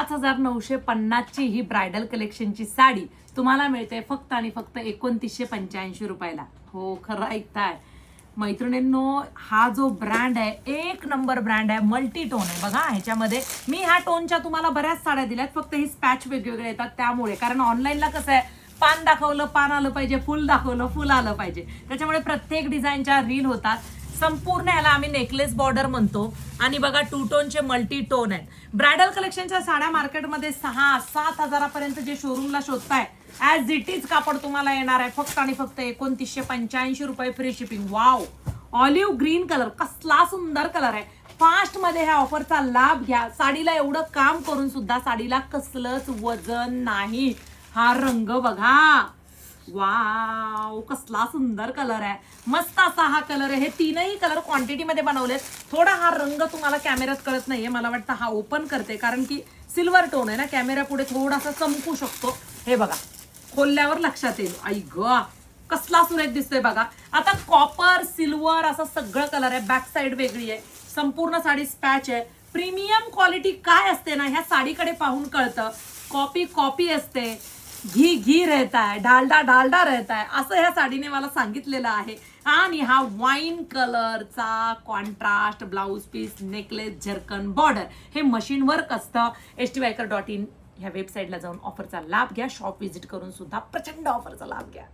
5,950 ची ही ब्रायडल कलेक्शनची साडी तुम्हाला मिळते फक्त आणि फक्त 2985 रुपयाला. हो, खरं ऐकताय मैत्रिणींनो. हा जो ब्रँड आहे एक नंबर ब्रँड आहे, मल्टी टोन आहे. बघा ह्याच्यामध्ये मी ह्या टोनच्या तुम्हाला बऱ्याच साड्या दिल्यात, फक्त ही स्पॅच वेगवेगळे येतात त्यामुळे. कारण ऑनलाईनला कसं आहे, पान दाखवलं पान आलं पाहिजे, फुल दाखवलं फुल आलं पाहिजे, त्याच्यामुळे प्रत्येक डिझाईनच्या रील होतात. संपूर्ण याला आम्ही नेकलेस बॉर्डर म्हणतो. आणि बघा टू टोनचे मल्टी टोन आहेत. ब्रायडल कलेक्शनच्या साड्या मार्केटमध्ये 6-7 हजारापर्यंत जे शोरूमला शोधताय, ऍज इट इज कापड तुम्हाला येणार आहे फक्त आणि फक्त 2985 रुपये, free shipping. Wow, olive green colour, कसला सुंदर कलर आहे. फास्ट मध्ये ह्या ऑफरचा लाभ घ्या. साडीला एवढं काम करून सुद्धा साडीला कसलंच वजन नाही. हा रंग बघा, वाव, कसला सुंदर कलर आहे. मस्त असा हा कलर आहे. हे तीनही कलर क्वांटिटी मध्ये बनवलेत. थोडा हा रंग तुम्हाला कॅमेऱ्यात कळत नाहीये, मला वाटतं हा ओपन करते कारण की सिल्वर टोन आहे ना, कॅमेरा पुढे थोडासा चमकू शकतो. हे बघा, खोलल्यावर लक्षात येईल. आई ग, कसला सुरेख दिसतोय बघा. आता कॉपर सिल्वर असं सगळं कलर आहे. बॅक साइड वेगळी आहे, संपूर्ण साडी स्पॅच आहे. प्रीमियम क्वालिटी काय असते ना, ह्या साडीकडे पाहून कळतं. कॉपी कॉपी असते, घी घी रहता है, डालडा डालडा रहता है, असं ह्या साडीने मला सांगितलेलं आहे. आणि हा वाईन कलरचा कॉन्ट्रास्ट ब्लाउज पीस, नेकलेस, झरकन, बॉर्डर, हे मशीन वर्क असतं. stviker.in ह्या वेबसाईटला जाऊन ऑफरचा लाभ घ्या. शॉप व्हिजिट करून सुद्धा प्रचंड ऑफरचा लाभ घ्या.